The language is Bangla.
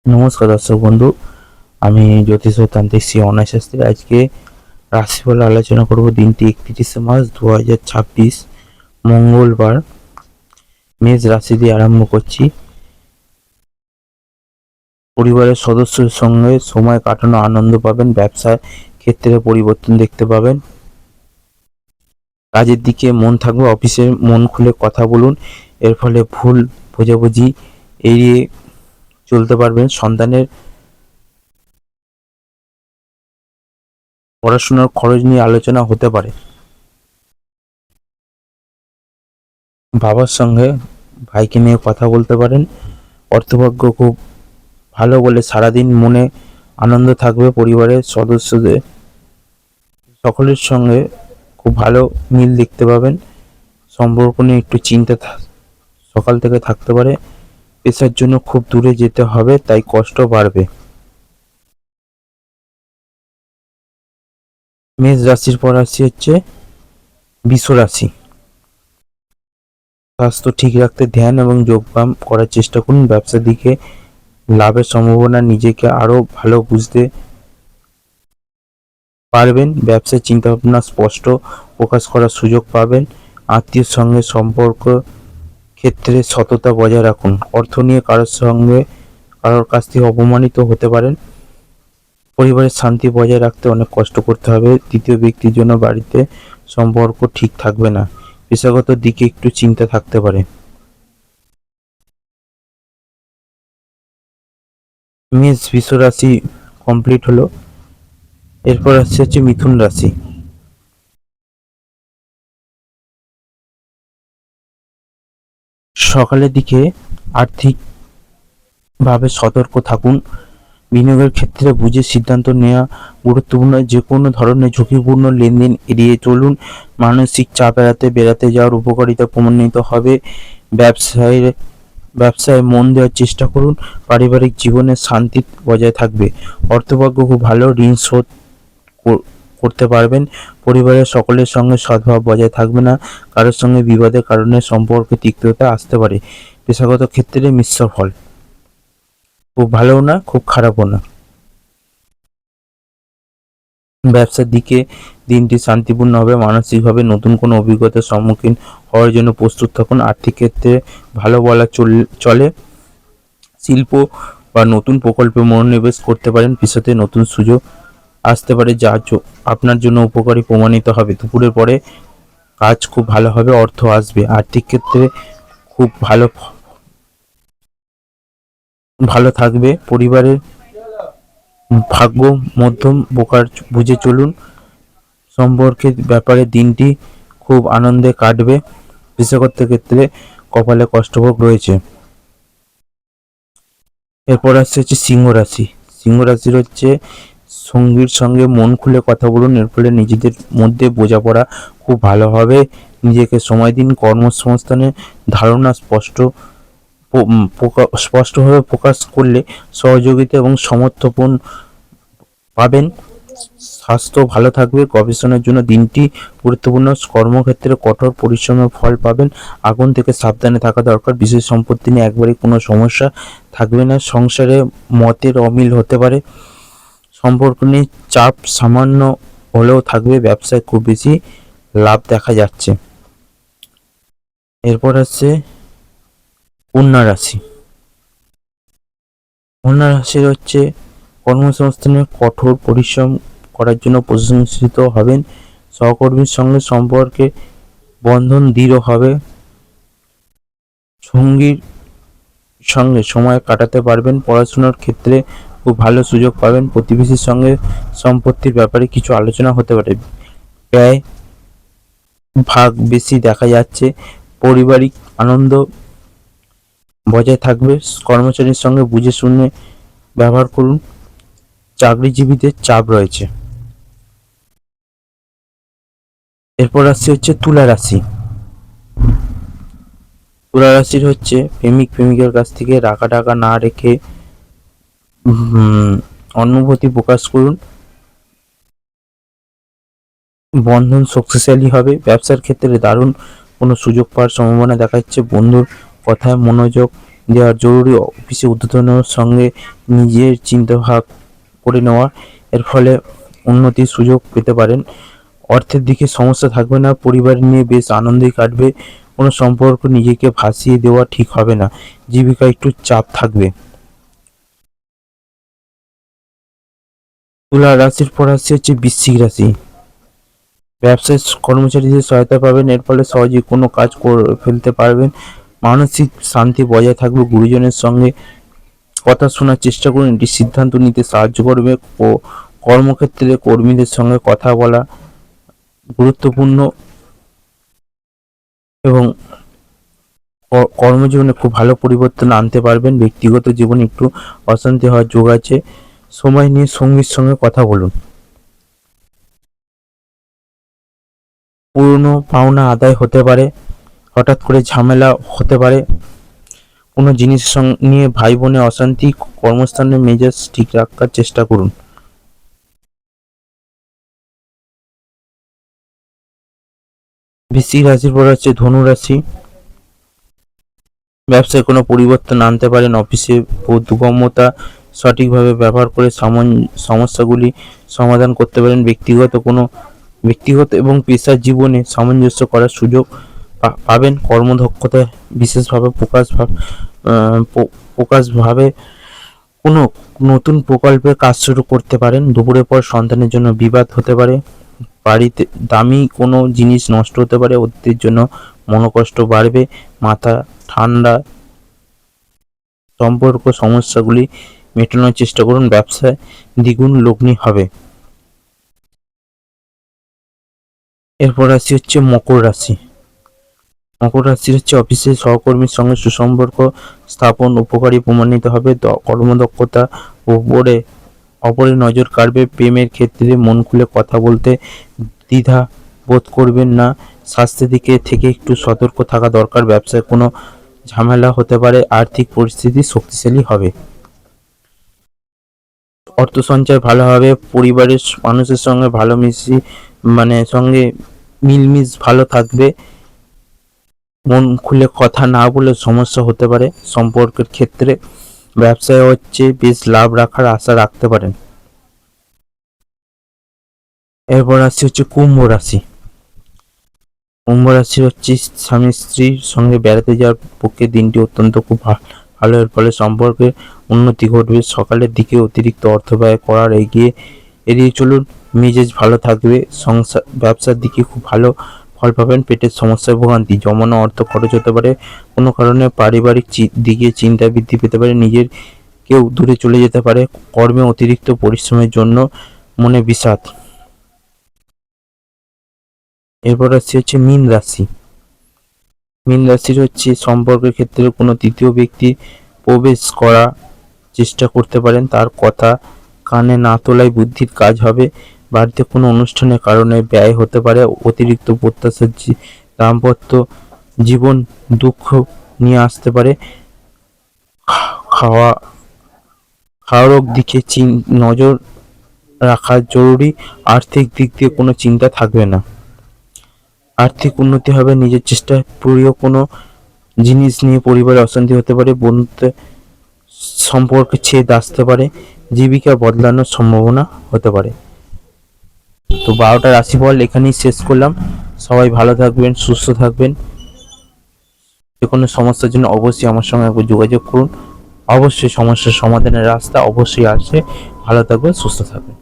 নমস্কার দর্শক বন্ধু, আমি জ্যোতিষ ও তান্ত্রিক শ্রী অনায় শাস্ত্রী। আজকে রাশিফল আলোচনা করব। দিনটি 31 মার্চ 2026, মঙ্গলবার। মেষ রাশি দিয়ে আরম্ভ করছি। পরিবারের সদস্যের সঙ্গে সময় কাটানো আনন্দ পাবেন। ব্যবসার ক্ষেত্রে পরিবর্তন দেখতে পাবেন। কাজের দিকে মন থাকবে। অফিসে মন খুলে কথা বলুন, এর ফলে ভুল বোঝাবুঝি এড়িয়ে চলতে পারবেন। সন্তানের পড়াশোনার খরচ নিয়ে আলোচনা হতে পারে। বাবার সঙ্গে ভাইকে নিয়ে কথা বলতে পারেন। অর্থভাগ্য খুব ভালো বলে সারাদিন মনে আনন্দ থাকবে। পরিবারের সদস্যদের সকলের সঙ্গে খুব ভালো মিল দেখতে পাবেন। সম্পর্ক নিয়ে একটু চিন্তা সকাল থেকে থাকতে পারে। পেশার জন্য খুব দূরে যেতে হবে, তাই কষ্ট বাড়বে। মেষ রাশির পর রাশি হচ্ছে বৃষ রাশি। স্বাস্থ্য ঠিক রাখতে ধ্যান এবং যোগব্যায়াম করার চেষ্টা করুন। ব্যবসার দিকে লাভের সম্ভাবনা, নিজেকে আরো ভালো বুঝতে পারবেন। ব্যবসার চিন্তাভাবনা স্পষ্ট প্রকাশ করার সুযোগ পাবেন। আত্মীয়ের সঙ্গে সম্পর্ক ক্ষেত্রে সততা বজায় রাখুন। অর্থ নিয়ে কারোর কাছ থেকে অপমানিত হতে পারেন। পরিবারের শান্তি বজায় রাখতে অনেক কষ্ট করতে হবে। তৃতীয় ব্যক্তির জন্য বাড়িতে সম্পর্ক ঠিক থাকবে না। পেশাগত দিকে একটু চিন্তা থাকতে পারে। মেষ বৃষ রাশি কমপ্লিট হলো। এরপর হচ্ছে মিথুন রাশি। সকালের দিকে আর্থিকভাবে সতর্ক থাকুন। বিনিয়োগের ক্ষেত্রে বুঝে সিদ্ধান্ত নেওয়া গুরুত্বপূর্ণ। যে কোনো ধরনের ঝুঁকিপূর্ণ লেনদেন এড়িয়ে চলুন। মানসিক চাপ এড়াতে বেড়াতে যাওয়ার উপকারিতা প্রমাণিত হবে। ব্যবসায় ব্যবসায় মন দেওয়ার চেষ্টা করুন। পারিবারিক জীবনে শান্তি বজায় থাকবে। অর্থভাগ্য খুব ভালো, ঋণ শোধ করতে পারবেন। পরিবারের সকলের সঙ্গে সদ্ভাব বজায় থাকবে না। কারোর সঙ্গে বিবাদের কারণে সম্পর্কে তিক্ততা আসতে পারে। পেশাগত ক্ষেত্রে মিশ্র ফল, খুব ভালোও না খুব খারাপও না। ব্যবসার দিকে দিনটি শান্তিপূর্ণ হবে। মানসিকভাবে নতুন কোনো অভিজ্ঞতার সম্মুখীন হওয়ার জন্য প্রস্তুত থাকুন। আর্থিক ক্ষেত্রে ভালো বলা চলে। শিল্প বা নতুন প্রকল্পে মনোনিবেশ করতে পারেন। ভবিষ্যতে নতুন সুযোগ আসতে পারে, যা আপনার জন্য উপকারী প্রমাণিত হবে। দুপুরের পরে কাজ খুব ভালো হবে, অর্থ আসবে। আর্থিক ক্ষেত্রে খুব ভালো থাকবে। পরিবারের ভাগ্য মধ্যম প্রকার বুঝে চলুন। সম্পর্কের ব্যাপারে দিনটি খুব আনন্দে কাটবে। পেশাগত ক্ষেত্রে কপালে কষ্টভোগ রয়েছে। এরপর হচ্ছে সিংহ রাশি। সিংহ রাশির হচ্ছে সঙ্গীর সঙ্গে মন খুলে কথা বলুন, এর ফলে নিজেদের মধ্যে বোঝাপড়া খুব ভালো হবে। নিজেকে সময় দিন। কর্মসংস্থানের ধারণা স্পষ্টভাবে প্রকাশ করলে সহযোগিতা এবং সমর্থন পাবেন। স্বাস্থ্য ভালো থাকবে। গবেষণার জন্য দিনটি গুরুত্বপূর্ণ। কর্মক্ষেত্রে কঠোর পরিশ্রমের ফল পাবেন। আগুন থেকে সাবধানে থাকা দরকার। বিশেষ সম্পত্তি নিয়ে একবারে কোনো সমস্যা থাকবে না। সংসারে মতের অমিল হতে পারে। সম্পর্ক নিয়ে চাপ সামান্য হলেও থাকবে। ব্যবসায় খুব বেশি লাভ দেখা যাচ্ছে। এরপর আছে কন্যা রাশি। কন্যা রাশির হচ্ছে কর্মসংস্থানে কঠোর পরিশ্রম করার জন্য প্রশংসিত হবেন। সহকর্মীর সঙ্গে সম্পর্কে বন্ধন দৃঢ় হবে। সঙ্গীর সঙ্গে সময় কাটাতে পারবেন। পড়াশোনার ক্ষেত্রে খুব ভালো সুযোগ পাবেন। প্রতিবেশীর সঙ্গে সম্পত্তির ব্যাপারে কিছু আলোচনা হতে পারে। ব্যয় ভাগ বেশি দেখা যাচ্ছে। পারিবারিক আনন্দ বজায় থাকবে। কর্মচারীর সঙ্গে বুঝে শুনে ব্যবহার করুন। চাকরিজীবীদের চাপ রয়েছে। এরপর আসছে হচ্ছে তুলা রাশি। তুলা রাশির হচ্ছে প্রেমিক প্রেমিকার কাছ থেকে রাখা টাকা না রেখে অনুভূতি প্রকাশ করুন। বন্ধন শক্তিশালী হবে। ব্যবসার ক্ষেত্রে দারুণ কোনো সুযোগ পাওয়ার সম্ভাবনা দেখা যাচ্ছে। বন্ধুর কথায় মনোযোগ দেওয়ার জরুরি, অফিসে ঊর্ধ্বতনের সঙ্গে নিজের চিন্তা ভাগ করে নেওয়া, এর ফলে উন্নতির সুযোগ পেতে পারেন। অর্থের দিকে সমস্যা থাকবে না, পরিবার নিয়ে বেশ আনন্দেই কাটবে। কোনো সম্পর্ক নিজেকে ভাসিয়ে দেওয়া ঠিক হবে না, জীবিকা একটু চাপ থাকবে। তুলা রাশির পর রাশি হচ্ছে বৃশ্চিক রাশি। ব্যবসায় কর্মচারীদের সহায়তা পাবেন, এর ফলে সহজেই কোনো কাজ করে ফেলতে পারবেন। মানসিক শান্তি বজায় থাকবে, গুরুজনের সঙ্গে কথা শোনার চেষ্টা করুন, এটি সিদ্ধান্ত নিতে সাহায্য করবে। ও কর্মক্ষেত্রে কর্মীদের সঙ্গে কথা বলা গুরুত্বপূর্ণ এবং কর্মজীবনে খুব ভালো পরিবর্তন আনতে পারবেন। ব্যক্তিগত জীবনে একটু অশান্তি হওয়ার যোগ আছে, সময় নিয়ে সঙ্গীর সঙ্গে কথা বলুন। পুরনো পাওনা আদায় হতে পারে, হঠাৎ করে ঝামেলা হতে পারে, কোনো জিনিস নিয়ে ভাই বোনে অশান্তি, কর্মস্থানের মেজাজ ঠিক রাখার চেষ্টা করুন। বৃশ্চিক রাশির পর হচ্ছে ধনু রাশি। ব্যবসায় কোনো পরিবর্তন আনতে পারেন, অফিসে বোধগম্যতা সঠিকভাবে ব্যবহার করে সমস্যাগুলি সমাধান করতে পারেন। ব্যক্তিগত এবং পেশার জীবনে সামঞ্জস্য করার সুযোগ পাবেন। কর্মদক্ষতায় বিশেষভাবে প্রকাশভাবে কোনো নতুন প্রকল্পের কাজ শুরু করতে পারেন। দুপুরের পর সন্তানের জন্য বিবাদ হতে পারে, বাড়িতে দামি কোনো জিনিস নষ্ট হতে পারে, অতীতের জন্য মনোকষ্ট বাড়বে, মাথা ঠান্ডা। সম্পর্ক সমস্যাগুলি মেটানোর চেষ্টা করুন, ব্যবসায় দ্বিগুণ লগ্নি হবে। এরপর রাশি হচ্ছে মকর রাশি। মকর রাশি হচ্ছে অফিসের সহকর্মীর সঙ্গে সুসম্পর্ক স্থাপন উপকারী প্রমাণিত হবে। কর্মদক্ষতা অপরে নজর কাড়বে। প্রেমের ক্ষেত্রে মন খুলে কথা বলতে দ্বিধা বোধ করবেন না। স্বাস্থ্যের দিকে থেকে একটু সতর্ক থাকা দরকার। ব্যবসায় কোনো ঝামেলা হতে পারে, আর্থিক পরিস্থিতি শক্তিশালী হবে। অর্থ সঞ্চয় ভালো হবে, পরিবারের মানুষের সঙ্গে ভালো সঙ্গে মিলমিশ ভালো থাকবে। মন খুলে কথা না বলে সমস্যা হতে পারে সম্পর্কের ক্ষেত্রে। ব্যবসায় হচ্ছে বেশ লাভ রাখার আশা রাখতে পারেন। এরপর রাশি হচ্ছে কুম্ভ রাশি। কুম্ভ রাশি হচ্ছে স্বামী স্ত্রীর সঙ্গে বেড়াতে যাওয়ার পক্ষে দিনটি অত্যন্ত খুব ভালো, এর ফলে সম্পর্কে উন্নতি ঘটবে। সকালের দিকে অতিরিক্ত অর্থ ব্যয় করার এড়িয়ে চলুন, মেজাজ ভালো থাকবে। ব্যবসার দিকে খুব ভালো ফল পাবেন। পেটের সমস্যায় ভোগান্তি, জমানো অর্থ খরচ হতে পারে, কোনো কারণে পারিবারিক দিকে চিন্তা বৃদ্ধি পেতে পারে, নিজের কেউ দূরে চলে যেতে পারে, কর্মে অতিরিক্ত পরিশ্রমের জন্য মনে বিষাদ। এরপর রাশি হচ্ছে মীন রাশি। মীন রাশির হচ্ছে সম্পর্কের ক্ষেত্রে কোনো তৃতীয় ব্যক্তি প্রবেশ করা চেষ্টা করতে পারেন, তার কথা কানে না তোলাই বুদ্ধির কাজ হবে। বাড়িতে কোনো অনুষ্ঠানের কারণে ব্যয় হতে পারে, অতিরিক্ত প্রত্যাশার দাম্পত্য জীবন দুঃখ নিয়ে আসতে পারে। খাওয়ার দিকে নজর রাখা জরুরি। আর্থিক দিক দিয়ে কোনো চিন্তা থাকবে না, আর্থিক উন্নতি হবে। নিজের চেষ্টায় প্রিয় কোনো জিনিস নিয়ে পরিবারে অশান্তি হতে পারে, বন্ধুত্বের সম্পর্কে ছেদ আসতে পারে, জীবিকা বদলানোর সম্ভাবনা হতে পারে। তো 12টা রাশিফল এখানেই শেষ করলাম। সবাই ভালো থাকবেন, সুস্থ থাকবেন। যে কোনো সমস্যার জন্য অবশ্যই আমার সঙ্গে একবার যোগাযোগ করুন। অবশ্যই সমস্যার সমাধানের রাস্তা অবশ্যই আসে। ভালো থাকবেন, সুস্থ থাকবেন।